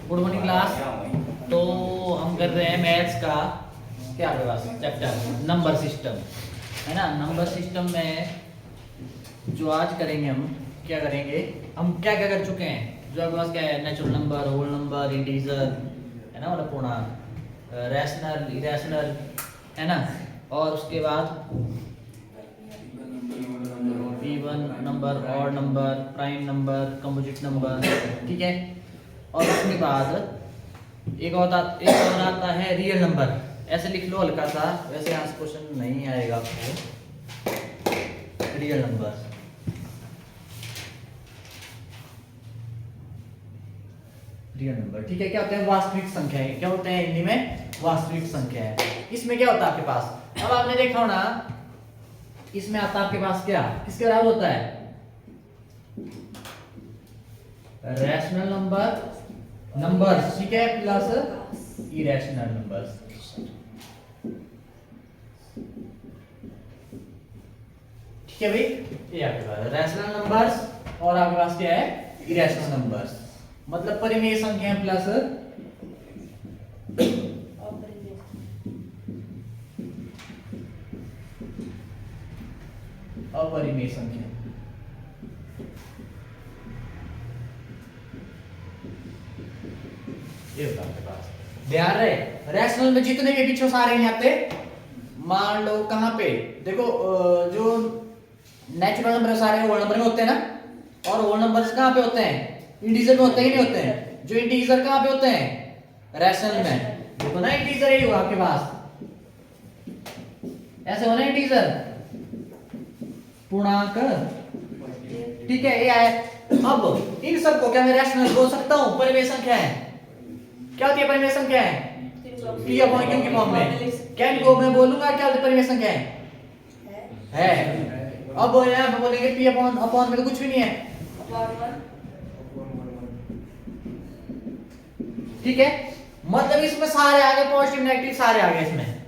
Good morning class. तो हम कर रहे हैं मैथ्स का क्या चैप्टर नंबर सिस्टम, है ना। नंबर सिस्टम में जो आज करेंगे हम क्या करेंगे, हम क्या क्या कर चुके हैं। जो आपके पास क्या है, natural number, whole number, integer, है ना, मतलब पूर्णांक, रैशनल, इरेशनल, है ना। और उसके बाद even number, odd number, prime number, composite number, ठीक है। और उसके बाद एक और आता है रियल नंबर। ऐसे लिख लो हल्का सा, वैसे यहाँ से क्वेश्चन नहीं आएगा आपको। रियल नंबर, रियल नंबर, ठीक है। क्या होते हैं, वास्तविक संख्याएं। क्या होते हैं हिंदी में, वास्तविक संख्याएं। इसमें क्या होता है आपके पास, अब आपने देखा हो ना, इसमें आता है आपके पास क्या, किसके बराबर होता है, रैशनल नंबर, नंबर्स, ठीक है, प्लस इरेशनल नंबर्स। ठीक है भाई, ये आपके पास रैशनल नंबर्स और आपके पास क्या है, इरेशनल नंबर्स, मतलब परिमेय संख्याएं प्लस अपरिमेय संख्या। ये होता है आपके पास, ध्यान रहे। रैशनल में जितने भी पीछे सारे नहीं आते, मान लो कहां पे देखो, जो नेचुरल नंबर सारे होल नंबर में होते हैं ना, और होल नंबर्स कहां पे होते हैं, इंटीजर में होते हैं कि नहीं होते हैं। जो इंटीजर कहां पे होते हैं, रैशनल में। देखो ना, इंटीजर यही हुआ आपके पास, ऐसे होना इंटीजर, पूर्णांक, ठीक है, ये है। अब इन सबको क्या मैं रैशनल बोल सकता हूं, परिमेय संख्या है। क्या होती है परिमेय संख्या है, p अपॉन q की फॉर्म में। क्या इनको मैं बोलूंगा क्या होती है परिमेय संख्या है। अब यहां पे बोलेंगे p अपॉन अपॉन में तो कुछ भी नहीं है, ठीक है। मतलब इसमें सारे आ गए, पॉजिटिव नेगेटिव सारे आ गए इसमें,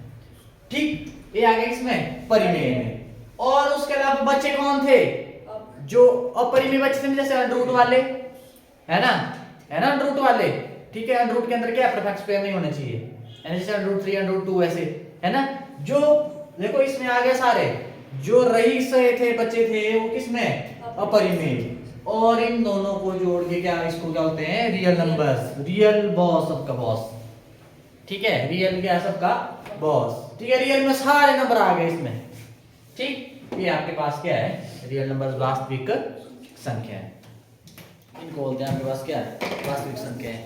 ठीक। ये आ गए इसमें परिमेय में। और उसके अलावा बच्चे कौन थे, जो अपरिमेय बच्चे थे, जैसे अंडर रूट वाले, है ना, है ना, अंडर रूट वाले, ठीक है। अंडर रूट के अंदर क्या परफेक्ट स्क्वायर नहीं होना चाहिए, जैसे अंडर रूट 3, अंडर रूट 2, ऐसे, है ना। जो देखो इसमें आ गए सारे, जो रईस थे बच्चे थे वो किसमें, अपरिमेय। और इन दोनों को जोड़ के क्या, इसको क्या होते हैं, रियल नंबर्स। रियल बॉस, सबका बॉस, ठीक है। रियल क्या है, सबका बॉस, ठीक है। रियल में सारे नंबर आ गए इसमें, ठीक। ये आपके पास क्या है, रियल नंबर्स, वास्तविक संख्या है। इनको बोलते हैं आपके पास क्या है, वास्तविक संख्या है।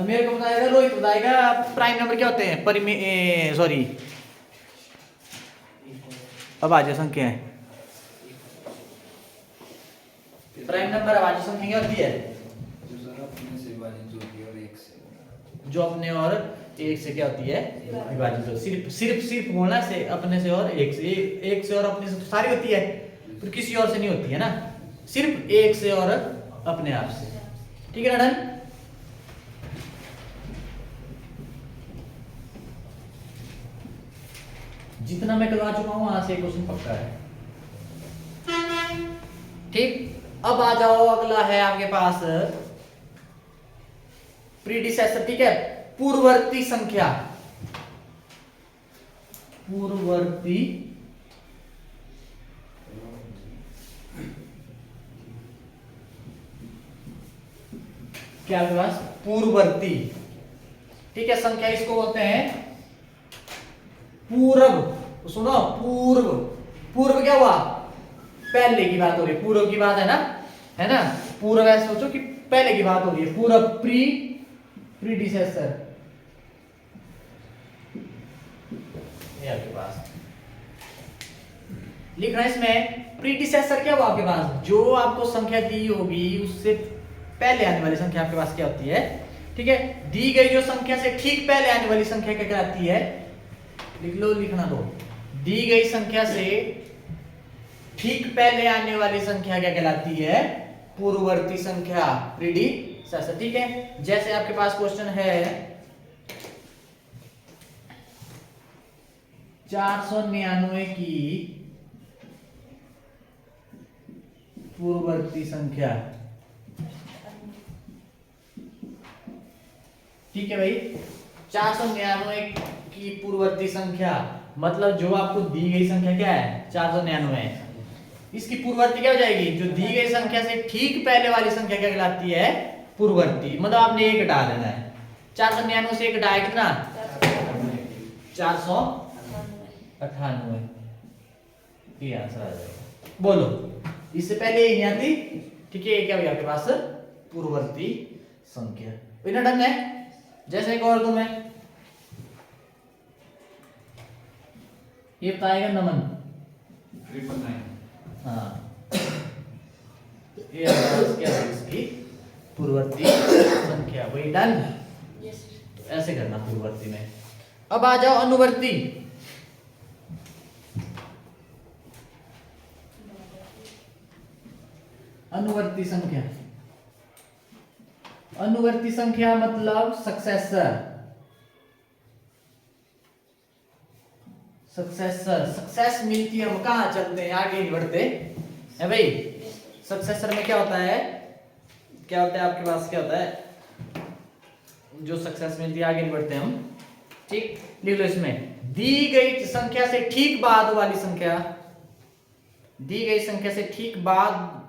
मेरे को बताएगा, रोहित बताएगा प्राइम नंबर क्या होते हैं, परिमेय, सॉरी, अभाज्य संख्या है। प्राइम नंबर अभाज्य संख्या क्या होती है, जो अपने और एक से क्या होती है, विभाजित हो। सिर्फ सिर्फ सिर्फ बोलना से, अपने से और एक से, एक से और अपने से तो सारी होती है, फिर किसी और से नहीं होती है ना, सिर्फ एक से और अपने आप से, ठीक है ना। डन। जितना मैं करवा चुका हूं वहां से क्वेश्चन पक्का है, ठीक। अब आ जाओ, अगला है आपके पास प्रीडिसेसर, ठीक है, पूर्ववर्ती संख्या। पूर्ववर्ती क्या आपके पास, पूर्ववर्ती, ठीक है, संख्या इसको बोलते हैं पूर्व। सुनो, पूर्व, पूर्व क्या हुआ, पहले की बात हो रही है, पूर्व की बात है ना। पूर्व ऐसे सोचो कि पहले की बात हो रही है, पूर्व, प्रीडिसेसर, ये आपके पास लिखना है। इसमें प्रीडिसेसर क्या हुआ आपके पास, जो आपको संख्या दी होगी उससे पहले आने वाली संख्या आपके पास क्या होती है, ठीक है। दी गई जो संख्या से ठीक पहले आने वाली संख्या क्या कहलाती है, लिख लो, लिखना दो। दी गई संख्या से ठीक पहले आने वाली संख्या क्या कहलाती है, पूर्ववर्ती संख्या, प्रीडिसेसर, ठीक है। जैसे आपके पास क्वेश्चन है 499 की पूर्ववर्ती संख्या, ठीक है भाई। 499 की पूर्ववर्ती संख्या, मतलब जो आपको दी गई संख्या क्या है 499 है, इसकी पूर्ववर्ती क्या हो जाएगी, जो दी गई संख्या से ठीक पहले वाली संख्या क्या कहलाती है, पूर्ववर्ती। मतलब आपने एक हटा देना है, 499 से एक हटाए कितना 498, ये आंसर आ जाएगा। बोलो, इससे पहले ये नहीं आती, ठीक है। ये क्या हो गया आपके पास पूर्ववर्ती संख्या, बिना डन है। जैसे एक और दूं मैं, ये बताएगा नमन 999। हाँ, ये क्या है इसकी पूर्ववर्ती संख्या, वही डन। तो ऐसे करना पूर्ववर्ती में। अब आ जाओ अनुवर्ती। अनुवर्ती संख्या, अनुवर्ती संख्या मतलब सक्सेसर, सक्सेसर, सक्सेस मिलती है हम कहाँ चलते हैं, आगे नहीं बढ़ते है भाई। सक्सेसर में क्या होता है, क्या होता है आपके पास, क्या होता है, जो सक्सेस मिलती है आगे नहीं बढ़ते हम, ठीक। लिख लो इसमें, दी गई संख्या से ठीक बाद वाली संख्या, दी गई संख्या से ठीक बाद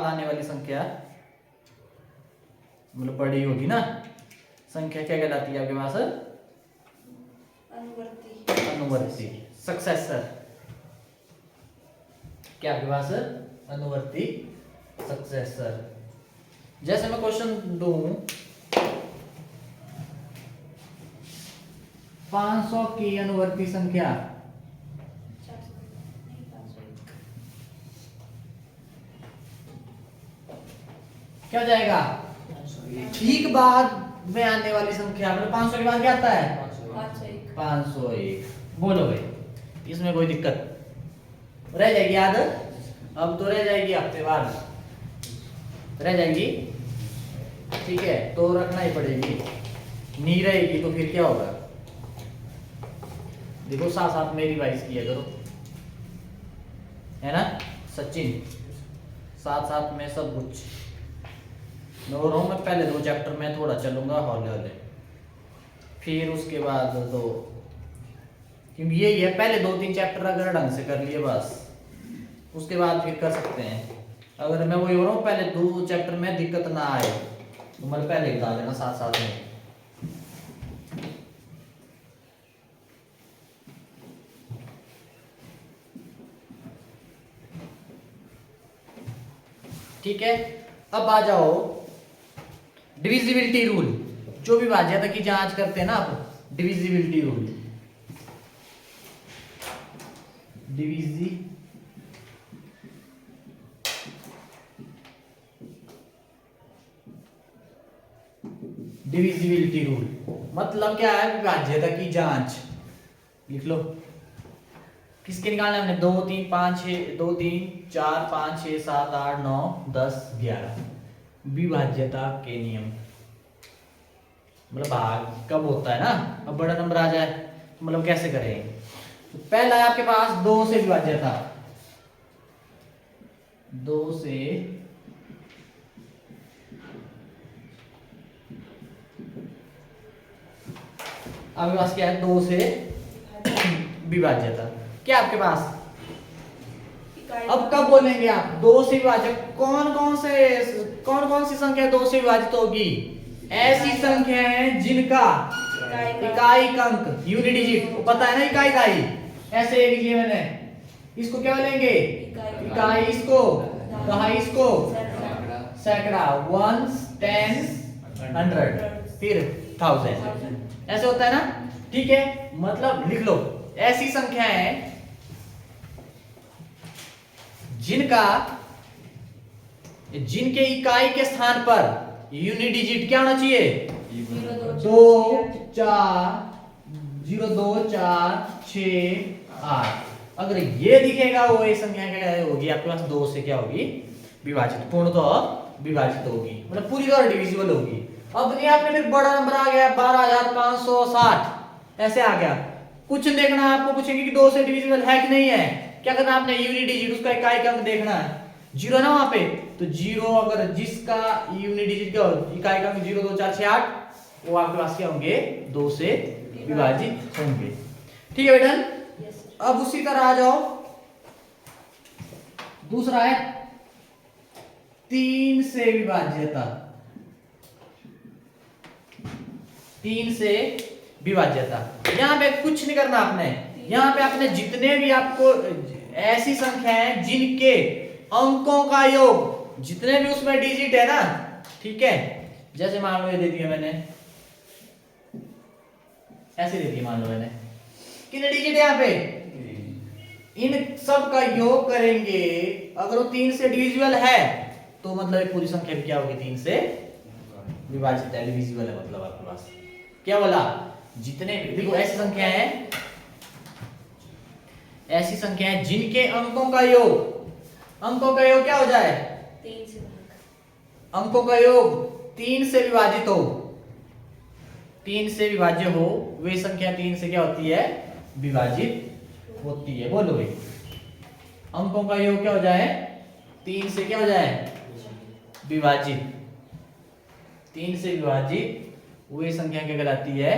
आने वाली संख्या, मतलब बड़ी होगी ना संख्या, क्या कहलाती है आपके पास, अनुवर्ती, सक्सेसर। क्या आपके पास अनुवर्ती, सक्सेसर। जैसे मैं क्वेश्चन दूं, 500 की अनुवर्ती संख्या, क्या हो जाएगा, ठीक बाद में आने वाली संख्या, मतलब 500 के बाद क्या आता है 501। बोलो भाई, इसमें कोई दिक्कत रह जाएगी याद, अब तो रह जाएगी हफ्ते बाद रह जाएगी, ठीक है, तो रखना ही पड़ेगी, नहीं रहेगी तो फिर क्या होगा। देखो साथ साथ मेरी वाइस किया करो, है ना सचिन, साथ साथ में सब कुछ मैं बोल रहा हूँ। मैं पहले 2 चैप्टर में थोड़ा चलूंगा हौले हौले, फिर उसके बाद तो, क्योंकि यही है, पहले 2-3 चैप्टर अगर ढंग से कर लिए बस, उसके बाद फिर कर सकते हैं। अगर मैं वही हो रहा हूँ, पहले 2 चैप्टर में दिक्कत ना आए तो मतलब पहले बता देना साथ साथ में। ठीक है, अब आ जाओ डिविजिबिलिटी रूल, जो भी भाज्यता की जांच करते हैं ना आप, डिविजिबिलिटी रूल, डिविजिबिलिटी रूल मतलब क्या है, विभाज्यता की जांच। लिख लो, किसके निकालना है हमने, 2 3 5 6, 2 3 4 5 6 7 8 9 10 11, विभाज्यता के नियम, मतलब भाग कब होता है ना, अब बड़ा नंबर आ जाए तो मतलब कैसे करें। तो पहला है आपके पास 2 से विभाज्यता, 2 से आपके पास क्या है, 2 से विभाज्यता, क्या आपके पास, अब कब बोलेंगे आप 2 से विभाजक, कौन कौन सी संख्या 2 से विभाजित होगी, ऐसी संख्या है जिनका इकाई अंक यूनिट डिजिट, पता है ना इकाई दाई, ऐसे एक लिया मैंने, इसको क्या बोलेंगे इकाई, इसको दहाई, इसको सैकड़ा, 1 10 100 फिर 1000, ऐसे होता है ना, ठीक है। मतलब लिख लो, ऐसी संख्या है जिनके इकाई के स्थान पर यूनिट डिजिट क्या होना चाहिए, 2 4 0 2 4 6 8। अगर ये दिखेगा वो ये संख्या क्या होगी आपके पास, 2 से क्या होगी विभाजित, पूर्णतः विभाजित होगी, मतलब पूरी तरह डिविजिबल होगी। अब नहीं आपने फिर बड़ा नंबर आ गया 12560, ऐसे आ गया, कुछ देखना आपको पूछेंगे कि 2 से डिविजिबल है कि नहीं है, क्या करना आपने, यूनिट डिजिट उसका इकाई अंक देखना है, 0 ना वहां पे, तो 0 अगर जिसका यूनिट डिजिट क्या हो, इकाई अंक 0 2 4 6 8, वो आपके पास क्या होंगे, 2 से विभाजित होंगे। ठीक है बेटा। अब उसी तरह आ जाओ, दूसरा है 3 से विभाज्यता। 3 से विभाज्यता, यहाँ पे कुछ नहीं करना आपने, यहाँ पे आपने जितने भी आपको ऐसी संख्या है जिनके अंकों का योग, जितने भी उसमें डिजिट है ना, ठीक है, जैसे मान लो ये दे दिया मैंने, ऐसे दे दिया मान लो मैंने, कितने डिजिट है यहाँ पे, इन सब का योग करेंगे, अगर वो 3 से डिविजिबल है तो मतलब ये पूरी संख्या भी क्या होगी, 3 से विभाजित है, डिविजिबल है, मतलब आपके पास क्या बोला, जितने देखो ऐसी संख्या है, ऐसी संख्या है जिनके अंकों का योग, अंकों का योग क्या हो जाए, 3 से अंकों का योग 3 से विभाजित हो, 3 से विभाज्य हो, वे संख्या 3 से क्या होती है, विभाजित होती है। बोलो भाई, अंकों का योग क्या हो जाए, 3 से क्या हो जाए, विभाजित, 3 से विभाजित वे संख्या क्या कहलाती है,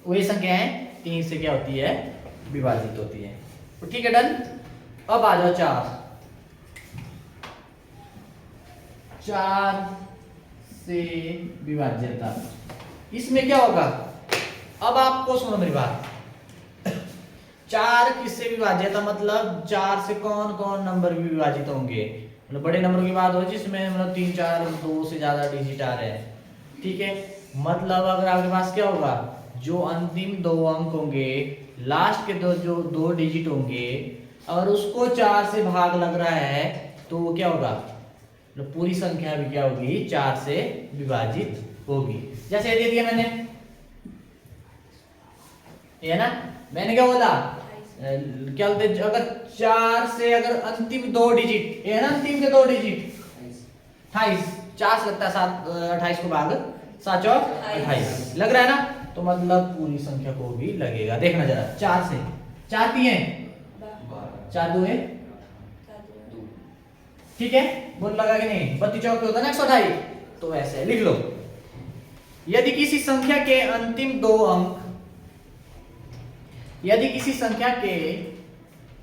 वही संख्या है 3 से क्या होती है, विभाजित होती है। तो ठीक है, डन। अब आ जाओ 4 से विभाज्यता, इसमें क्या होगा, अब आपको सुनो मेरी बात, 4 किससे विभाज्यता, मतलब 4 से कौन कौन नंबर भी विभाजित होंगे, मतलब बड़े नंबरों की बात हो जिसमें मतलब 3 4 2 से ज्यादा डिजिट आ रहे हैं, ठीक है, मतलब अगर आपके पास क्या होगा, जो अंतिम 2 अंक होंगे, लास्ट के जो 2 डिजिट होंगे, अगर उसको 4 से भाग लग रहा है तो वो क्या होगा, मतलब पूरी संख्या भी क्या होगी, 4 से विभाजित होगी। जैसे ये दे दिया मैंने, ये ना, मैंने क्या बोला, क्या बोलते, अगर 4 से अगर अंतिम 2 डिजिट, ये ना अंतिम के 2 डिजिट 28, 4 से लगता है 7, 28 को भाग 7 चौक 28 लग रहा है ना, तो मतलब पूरी संख्या को भी लगेगा। देखना जरा, 4 से 4 3 है, 4 2 है, ठीक है, बोल लगा कि नहीं, 32 चौक होता है ना 128, तो वैसे लिख लो, यदि किसी संख्या के अंतिम 2 अंक, यदि किसी संख्या के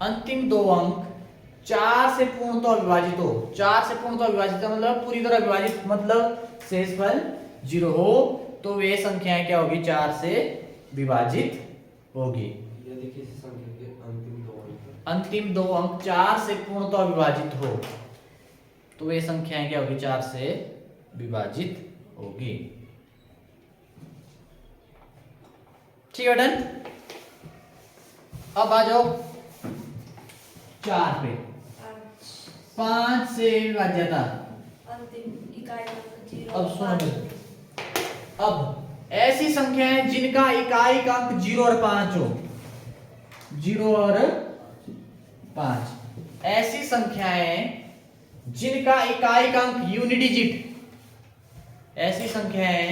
अंतिम 2 अंक 4 से पूर्णतः विभाजित हो, 4 से पूर्णतः विभाजित मतलब पूरी तरह विभाजित, मतलब शेषफल 0 हो, तो वे संख्याएं क्या होगी, 4 से विभाजित होगी। यदि किसी संख्या के अंतिम 2 अंक 4 से पूर्णतः विभाजित हो, तो वे संख्याएं क्या होगी, 4 से विभाजित होगी। ठीक है, डन। अब आ जाओ 4 पे, 5 से विभाज्यता, अंतिम इकाई अंक 0। अब सुनो, अब ऐसी संख्याएं जिनका इकाई अंक 0 और 5 हो, 0 और 5, ऐसी संख्याएं जिनका इकाई अंक यूनिडिजिट, ऐसी संख्याएं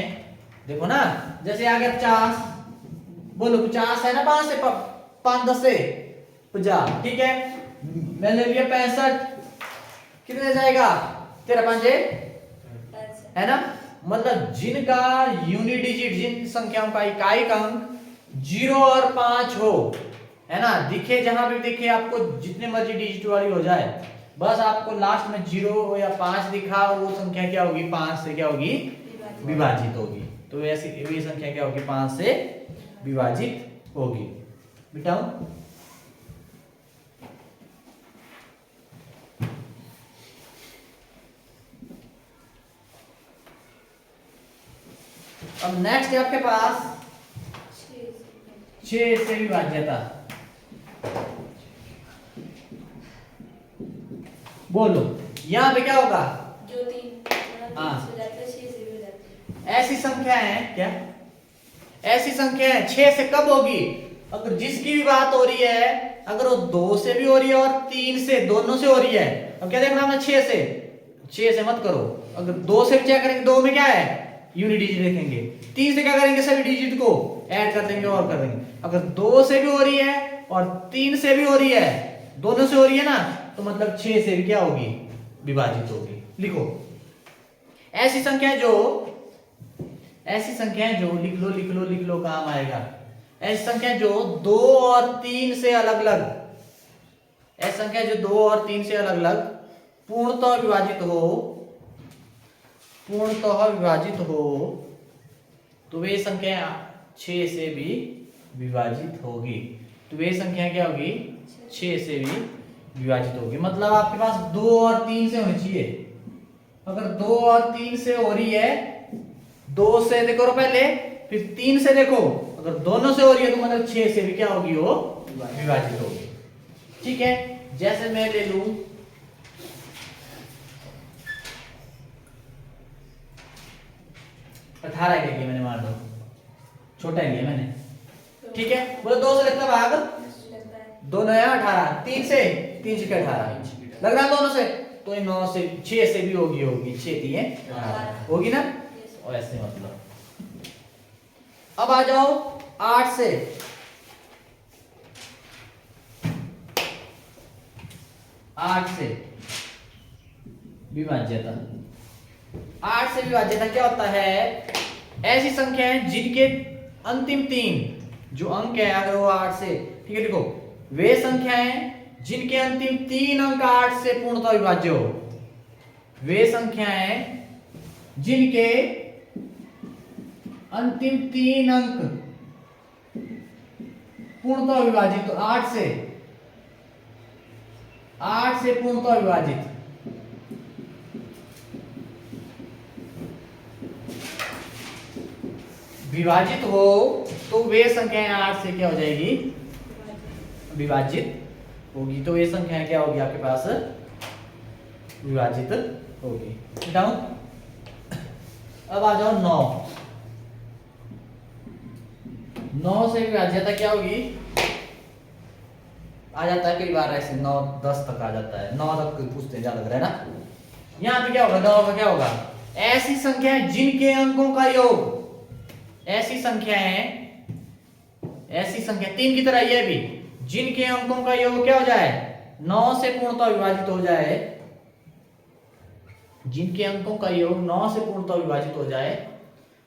देखो ना, जैसे आ गया 50, बोलो 50 है ना, 5 से 5 10 से 50, ठीक है, मैंने लिया 65, कितने जाएगा, 13 5 है ना, मतलब जिनका यूनिडिजिट, जिन संख्याओं का इकाई अंक 0 और 5 हो, है ना, दिखे जहां भी दिखे आपको, जितने मर्जी डिजिट वाली हो जाए, बस आपको लास्ट में 0 या 5 दिखा, वो संख्या क्या होगी, 5 से क्या होगी, विभाजित होगी। तो ऐसी ये संख्या क्या होगी, 5 से विभाजित होगी। बिटाओ, अब नेक्स्ट है आपके पास 6 से विभाज्यता। बोलो यहाँ पे क्या होगा, जो 3 हाँ। हो जाता है, 6 से भी हो जाता है। ऐसी संख्या है क्या, ऐसी संख्या है 6 से कब होगी, अगर जिसकी भी बात हो रही है, अगर वो 2 से भी हो रही है और 3 से, दोनों से हो रही है। अब क्या देखना हमने, 6 से मत करो, अगर 2 से चेक करेंगे, 2 में क्या है, यूनिडिजिट देखेंगे, 3 से क्या करेंगे, सभी डिजिट को ऐड कर देंगे और कर देंगे। अगर 2 से भी हो रही है और 3 से भी हो रही है, दोनों से हो रही है ना, तो मतलब 6 से भी क्या होगी, विभाजित होगी। लिखो ऐसी संख्याएं जो लिख लो काम आएगा। ऐसी संख्या जो 2 और 3 से अलग अलग, ऐसी संख्या जो 2 और 3 से अलग अलग पूर्णतः विभाजित हो तो वे संख्या 6 से भी विभाजित होगी। तो वे संख्या क्या होगी? 6 से भी विभाजित होगी। मतलब आपके पास 2 और 3 से होनी चाहिए। अगर 2 और 3 से हो रही है, 2 से देखो पहले, फिर 3 से देखो, अगर दोनों से हो रही है तो मतलब 6 से भी क्या होगी? वो विभाजित होगी। ठीक है, जैसे मैं ले लूं 18 के लिए मैंने मान लो, छोटा लिया मैंने। ठीक है, बोलो 2 से लगता भाग, लगता है 2 नया 18, 3 से 18 लग रहा है दोनों से, तो ये 9 से 6 से भी होगी 6 3 होगी ना। और ऐसे मतलब अब आ जाओ 8 से। 8 से विभाज्यता, 8 से विभाज्यता क्या होता है? ऐसी संख्याएं जिनके अंतिम 3 जो अंक है, अगर वो 8 से, ठीक है, देखो वे संख्याएं जिनके अंतिम 3 अंक 8 से पूर्णतः विभाज्य हो, वे संख्याएं जिनके अंतिम 3 अंक पूर्णतः विभाजित तो 8 से पूर्णतः विभाजित, विभाजित हो तो वे संख्याएं 8 से क्या हो जाएगी? विभाजित होगी। तो ये संख्याएं क्या होगी आपके पास? विभाजित होगी। बताऊं, अब आ जाओ 9 से विभाज्यता क्या होगी? आ जाता है कई बार ऐसे 9 10 तक आ जाता है, 9 तक पूछते हैं, ज्यादा लग रहा है ना। यहाँ पे क्या होगा? 9 का क्या होगा? ऐसी संख्याएं जिनके अंकों का योग, ऐसी संख्या 3 की तरह ये भी, जिनके अंकों का योग क्या हो जाए? 9 से पूर्णतः विभाजित हो जाए, जिनके अंकों का योग 9 से पूर्णतः विभाजित हो जाए,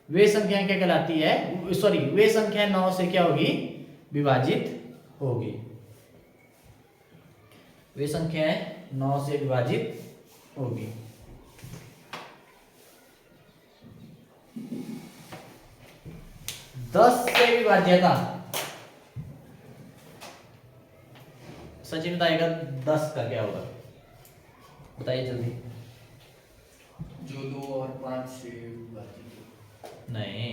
वे संख्या क्या कहलाती है? सॉरी, वे संख्या 9 से क्या होगी? विभाजित होगी। वे संख्याएं 9 से विभाजित होगी। दस से विभाज्यता, सचिन बताएगा 10 का क्या होगा? बताइए जल्दी। जो 2 और 5 से विभाजित। नहीं,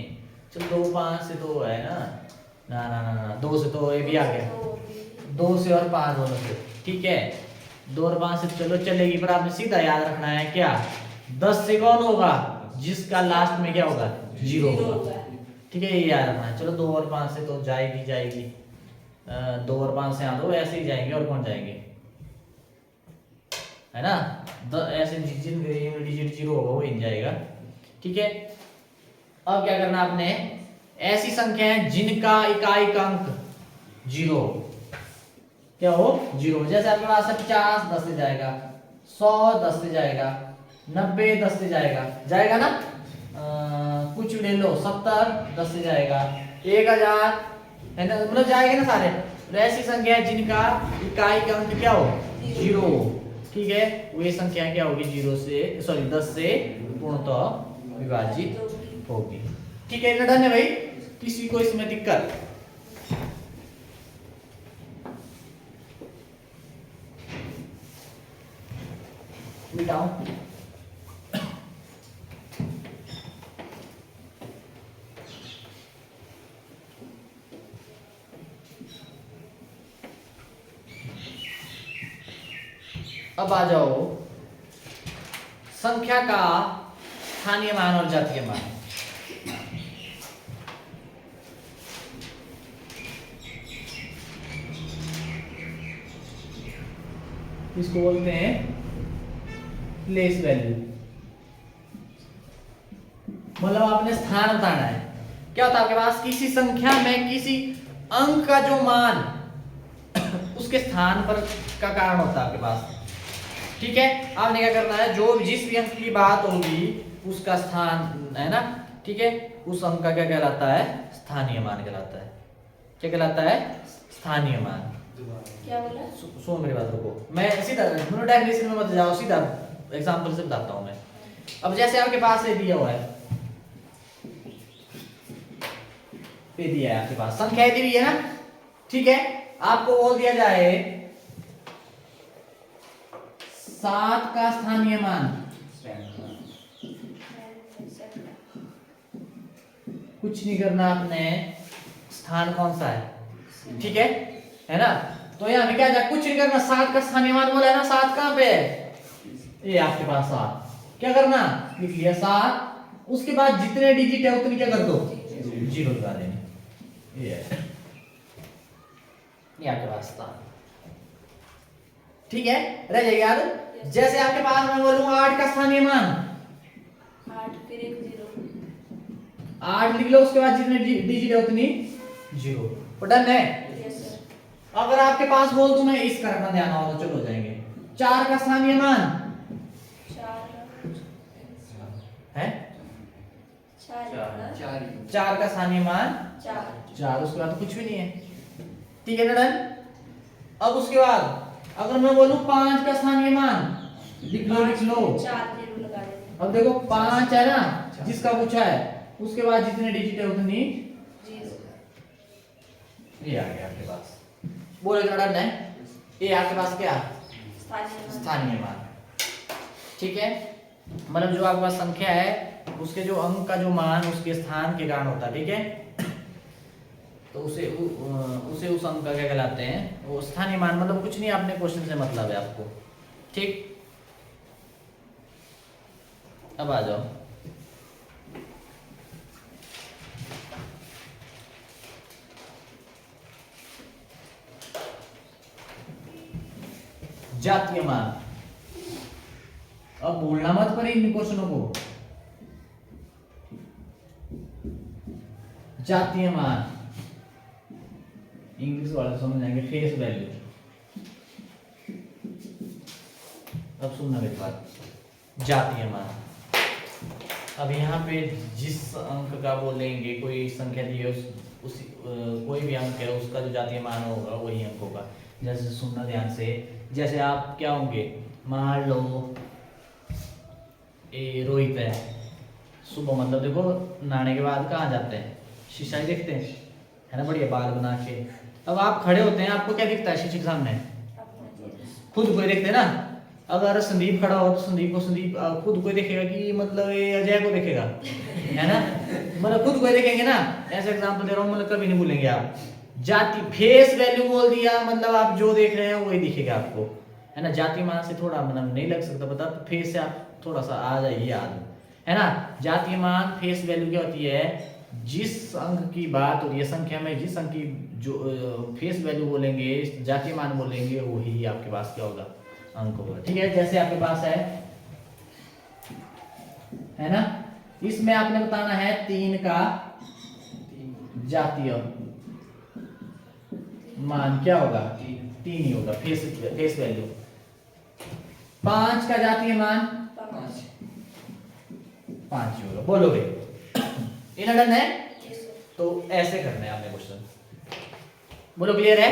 चलो 2 5 से तो है ना, ना ना ना ना 2 से तो ये भी आ गया, 2 से और 5 दोनों से, ठीक है। 2 और 5 से चलो चलेगी, पर आपने सीधा याद रखना है क्या? 10 से कौन होगा? जिसका लास्ट में क्या होगा? 0 होगा, ठीक है, ये याद रखना है। चलो 2 और 5 से तो जाएगी 2 और 5 से यहाँ 2 ऐसे ही जाएंगे, और कौन जाएंगे, है ना। ऐसे जिन डिजिट 0 होगा वो इन जाएगा, ठीक है। अब क्या करना आपने? ऐसी संख्याएं जिनका इकाई अंक 0 क्या हो? 0। जैसे आपके पास है 50 10 से जाएगा, 100 10 से जाएगा, 90 10 से जाएगा ना। कुछ ले लो 70 10 से जाएगा, 1000 है ना, मतलब जाएगा ना सारे। तो ऐसी संख्या जिनका इकाई का अंक क्या हो? 0, ठीक है, वही संख्या क्या होगी? 10 से पूर्णतः विभाजित होगी, ठीक है। डन है भाई, किसी को इसमें दिक्कत? मिटाओ। अब आ जाओ संख्या का स्थानीय मान और जातीय मान। इसको बोलते हैं प्लेस वैल्यू। मतलब आपने स्थान बताना है। क्या होता है आपके पास? किसी संख्या में किसी अंक का जो मान उसके स्थान पर का कारण होता है आपके पास, ठीक है। आपने क्या करना है? जो जिस भी अंक की बात होगी उसका स्थान है ना, ठीक है, उस अंक का क्या कहलाता है? स्थानीय मान कहलाता है। क्या कहलाता है? स्थानीय मान। क्या बोला? सुनो मेरी बात, रुको, मैं सीधा डेफिनेशन में मत जाओ, सीधा एग्जांपल से बताता हूं मैं। अब जैसे आपके पास ये दिया हुआ है, ये दिया है आपके पास, संख्या दी हुई है ना, ठीक है, आपको बोल दिया जाए 7 का स्थानीय मान, कुछ नहीं करना आपने, स्थान कौन सा है, ठीक है ना, तो यहाँ पे क्या जाए, कुछ नहीं करना, 7 का स्थानीय मान बोला है ना, 7 कहाँ पे है? ये आपके पास 7, क्या करना, लिख लिया 7, उसके बाद जितने डिजिट है उतनी क्या कर दो, 0 लगा देंगे, ये है, ये आपके पास 7, ठीक है, रह जाएगा याद। जैसे आपके पास मैं बोलूंगा 8 का स्थानीय मान, 8 फिर एक 0, 8 लिख लो, उसके बाद जितने डिजिट है उतनी 0, डन है। यस सर, अगर आपके पास बोल दूं मैं, इसका रखना ध्यान हो तो चलो जाएंगे, 4 का स्थानीय मान 4 है, 4 4 4 का स्थानीय मान 4, 4, उसके बाद तो कुछ भी नहीं है, ठीक है ना, डन। अब उसके बाद अगर मैं बोलूं 5 का स्थानीय मान, लिख लो 4 0 लगा देंगे, अब देखो 5 है ना, जिसका पूछा है, उसके बाद जितने डिजिट है उतनी, 0, ये आ गया आपके पास, बोलो जरा डन है, ये आपके पास क्या, स्थानीय मान, ठीक है, मतलब जो आपके पास संख्या है उसके जो अंक का जो मान उसके स्थान के कारण होता है, ठीक है, तो उसे उस अंक का क्या कहलाते हैं, वो स्थानीय मान, मतलब कुछ नहीं, आपने क्वेश्चन से मतलब है आपको, ठीक। अब आ जाओ, जातीय मान, अब बोलना मत पर इन क्वेश्चनों को, जातीय मान, इंग्लिश वाले समझ जाएंगे, फेस वैल्यू। अब सुनना मेरी बात, जातीय मान, अब यहाँ पे जिस अंक का बोलेंगे, कोई संख्या दी है, उसी कोई भी अंक है, उसका जो जातीय मान होगा वही अंक होगा। जैसे सुनना ध्यान से, जैसे आप क्या होंगे, मान लो ये रोहित है, सुबह मतलब देखो नहाने के बाद कहाँ जाते हैं, शीशा ही देखते हैं, है ना, बढ़िया बाल बना के। अब आप खड़े होते हैं, आपको क्या दिखता है शीशे के सामने, खुद को ही देखते हैं ना। अगर संदीप खड़ा हो तो संदीप खुद को ही देखेगा कि मतलब ये अजय को देखेगा, है ना, मतलब खुद को ही देखेंगे ना। ऐसा एग्जांपल दे रहा हूँ, मतलब कभी नहीं भूलेंगे आप। जाति फेस वैल्यू बोल दिया, मतलब आप जो देख रहे हैं वही दिखेगा आपको, है ना। जाति मान से थोड़ा मतलब नहीं लग सकता पता, तो फेस से आप थोड़ा सा आ जाइए याद, है ना। जातीय मान फेस वैल्यू क्या होती है, जिस अंक की बात होती है संख्या में, जिस अंक की जो फेस वैल्यू बोलेंगे, जातीय मान बोलेंगे, वही आपके पास क्या होगा, अंक होगा, ठीक है। जैसे आपके पास है ना, इसमें आपने बताना है 3 का जातीय मान क्या होगा, 3 ही होगा, फेस वैल्यू। 5 का जातीय मान 5 ही होगा, बोलोगे इन डन है। तो ऐसे करना है आपने क्वेश्चन, बोलो क्लियर है,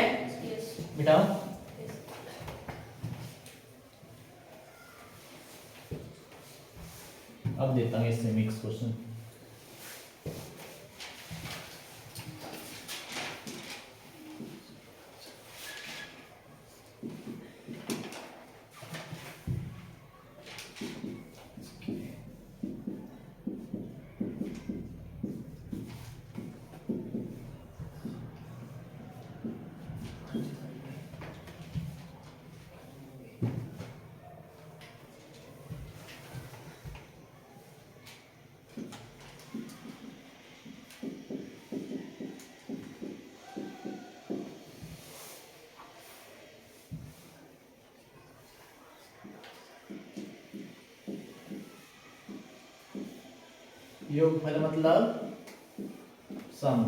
मिटाओ। अब देता हूँ इससे मिक्स क्वेश्चन। योगफल मतलब सम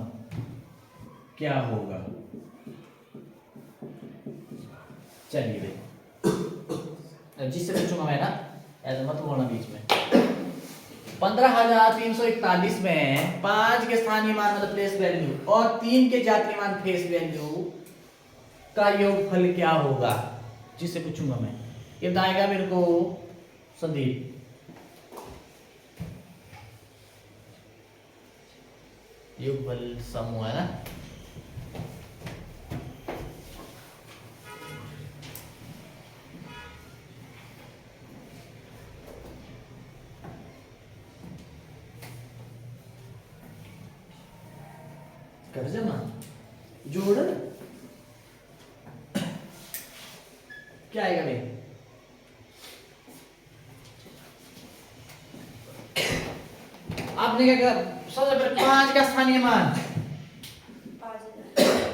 क्या होगा, चलिए भाई जिससे पूछूंगा मैं ना, ऐसा मत बोलना बीच में। 15,341 में 5 के स्थानीय मान मतलब प्लेस वैल्यू और 3 के जातीय मान फेस वैल्यू का योगफल क्या होगा, जिससे पूछूंगा मैं। ये बताएगा मेरे को संदीप। योगफल समूह है ना। कर जमा जोड़ क्या आएगा भाई? आपने क्या कहा? सबसे पहले 5 का स्थानीय मान 5,000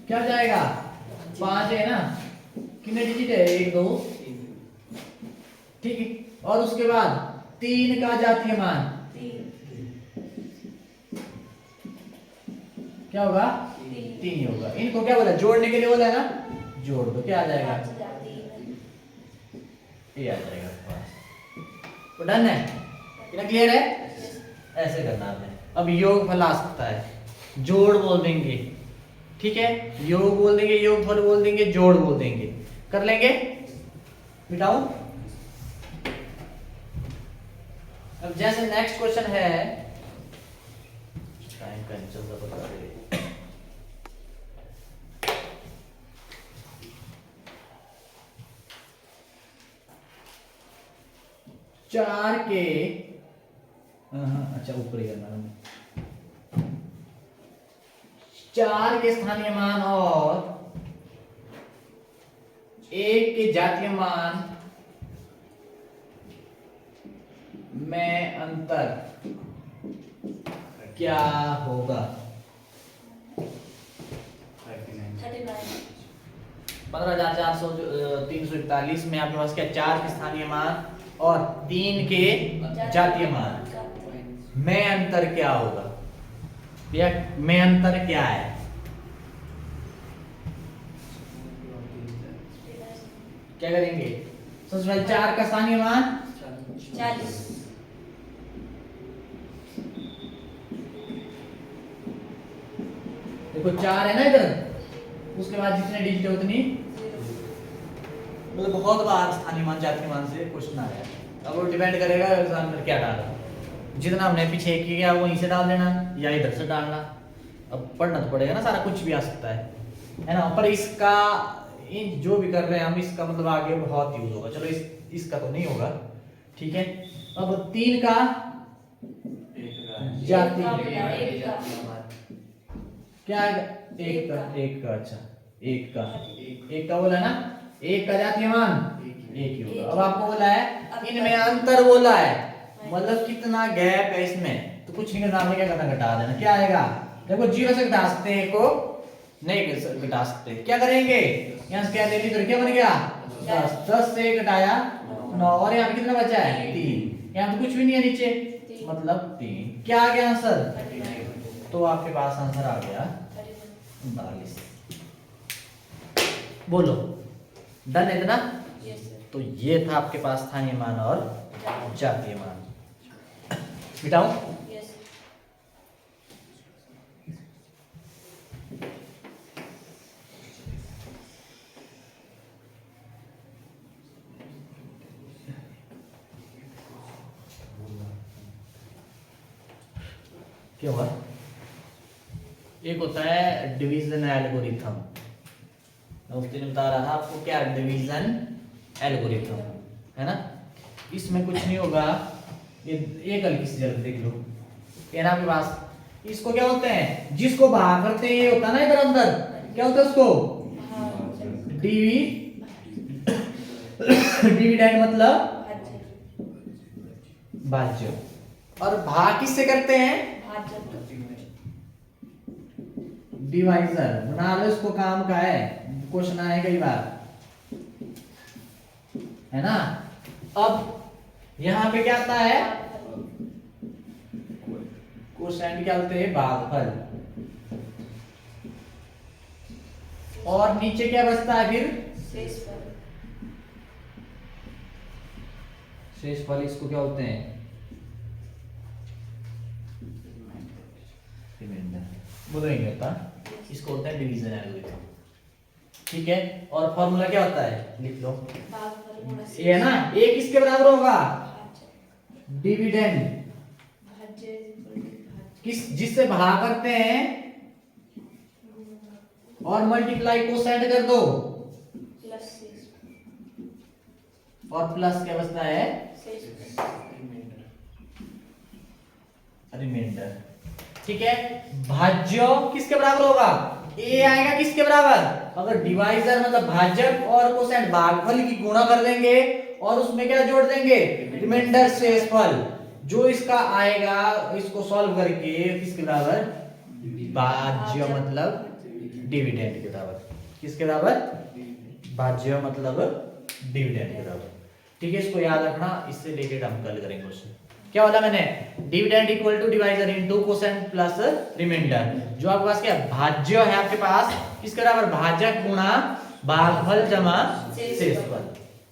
क्या हो जाएगा? 5 है ना, कितने डिजिट है? 1 2 ठीक है। और उसके बाद 3 का जातीय मान 3 क्या होगा? 3 ही होगा। इनको क्या बोला? जोड़ने के लिए बोला है ना, जोड़ दो। क्या आ जाएगा? 5,003 ये आ जाएगा पास। तो डन है, इतना क्लियर है? ऐसे करना आपने। अब योगफल आ सकता है, जोड़ बोल देंगे, ठीक है। योग बोल देंगे, योगफल बोल देंगे, जोड़ बोल देंगे। कर लेंगे? मिटाओ। अब जैसे नेक्स्ट क्वेश्चन है, टाइम कैंसिल का बता दे। 4 के अच्छा ऊपर ही करना है। 4 के स्थानीय मान और 1 के जातीय मान में अंतर क्या होगा? 39 15,341 में आपके पास क्या? 4 के स्थानीय मान और 3 के जातीय मान में अंतर क्या होगा? भैया में अंतर क्या है? क्या करेंगे? सबसे पहले 4 का स्थानीय मान 40 देखो 4 है ना इधर, उसके बाद जितने डिजिट है उतनी, मतलब बहुत बार स्थानीय मान जातीय मान से क्वेश्चन आ गया। अब वो डिपेंड करेगा एग्जाम में क्या डाला। जितना हमने पीछे किया वहीं से डाल देना या इधर से डालना। अब पढ़ना तो पड़ेगा ना, सारा कुछ भी आ सकता है ना। पर इसका इन जो भी कर रहे हैं हम, इसका मतलब आगे बहुत यूज होगा। चलो इसका तो नहीं होगा, ठीक है। अब 3 का जातीय क्या है? एक का अच्छा, एक का बोला ना, एक का जातीय मान एक ही होगा। अब आपको बोला है इनमें अंतर बोला है, मतलब कितना गैप है इसमें। तो कुछ नहीं करना, आपने क्या करना? घटा देना। क्या आएगा? देखो 0 से घटा सकते हैं, को नहीं घटा सकते। क्या करेंगे? यहाँ से क्या ले ली तो क्या बन गया? 10। 10 से घटाया 9, और यहाँ पे कितना बचा है? 3। यहाँ तो कुछ भी नहीं है नीचे, मतलब 3। क्या आ गया आंसर? तो आपके पास आंसर आ गया 39। बोलो डन है इतना? तो ये था आपके पास स्थानीय मान और जातीय मान। मिटाओ। क्या हुआ? एक होता है डिवीजन एल्गोरिथम, उस दिन बता रहा था आपको क्या डिवीजन एल्गोरिथम है ना। इसमें कुछ नहीं होगा, ये एक हल्की सी जल्दी देख लो। ये ना आपके पास इसको क्या होते हैं, जिसको बाहर करते हैं ये होता है ना इधर अंदर, क्या होता है उसको डिविडेंड मतलब भाज्य। और भाग किससे करते हैं? डिवाइजर। बना लो इसको, काम का है, क्वेश्चन आए कई बार है ना। अब यहां पे क्या आता है? क्वेश्चन क्या होते हैं? भागफल। और नीचे क्या बचता है फिर? शेषफल इसको क्या होते हैं? रिमाइंडर वो तो नहीं होता, इसको होता है डिवीजन एल्गोरिथम। ठीक है, और फॉर्मूला क्या होता है लिख लो, भागफल गुणा ये है ना, ए किसके बराबर होगा? भाज्य डिविडेंड, भाज्य is equal to भाज्य किस जिससे भाग करते हैं और मल्टीप्लाई को सेंड कर दो, प्लस शेष और प्लस क्या बचता है? शेष रिमाइंडर। ठीक है, भाज्य किसके बराबर होगा? ए आएगा किसके बराबर? अगर डिवाइजर मतलब भाजक और कोसेंट भागफल की गुणा कर देंगे और उसमें क्या जोड़ देंगे? रिमाइंडर शेषफल। जो इसका आएगा इसको सॉल्व करके किसके बराबर? भाज्य मतलब डिविडेंड के बराबर। किसके बराबर? भाज्य मतलब डिविडेंड के बराबर। ठीक है, इसको याद रखना, इससे रिलेटेड हम कल करेंगे क्वेश्चन। क्या बोला मैंने? Dividend equal to divisor into quotient plus remainder. जो आपके पास क्या भाज्य है आपके पास, किसके बराबर? भाजक गुणा भागफल जमा शेषफल।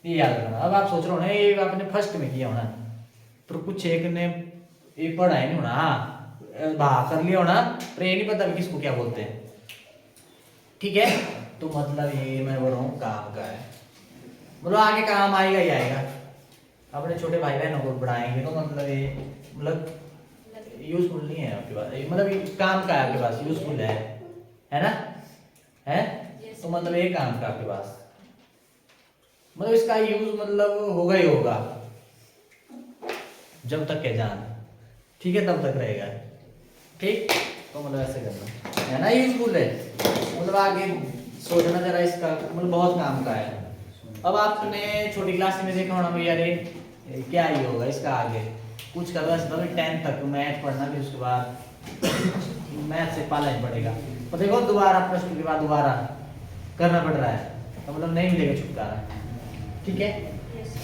ये याद रखना। अब आप सोच रहे हो ना ये आपने फर्स्ट में किया होना, तो कुछ एक ने ये पढ़ा है नहीं होना, हाँ भाग कर लिया होना, पर ये नहीं पता किसको क्या बोलते हैं। ठीक है, तो मतलब ये मैं बोल रहा हूँ काम का है, मतलब आगे काम आएगा ही आएगा। अपने छोटे भाई बहनों को पढ़ाएंगे तो मतलब ये मतलब यूजफुल नहीं है आपके पास, मतलब ये काम का है आपके पास, यूजफुल है ना? है तो मतलब ये काम का आपके पास, मतलब इसका यूज मतलब होगा ही होगा जब तक के जान, ठीक है, तब तक रहेगा। ठीक, तो मतलब ऐसे करना है ना, यूजफुल है, मतलब आगे सोचना जरा इसका, मतलब बहुत काम का है। अब आपने छोटी क्लास में देखा होना भैया रे क्या ही होगा इसका आगे कुछ कर रहा है 10th तक मैथ पढ़ना, भी उसके बाद मैथ से पाला ही पड़ेगा, तो देखो दोबारा प्लस 2 के बाद दोबारा करना पड़ रहा है, तो मतलब नहीं मिलेगा छुटकारा। ठीक है, yes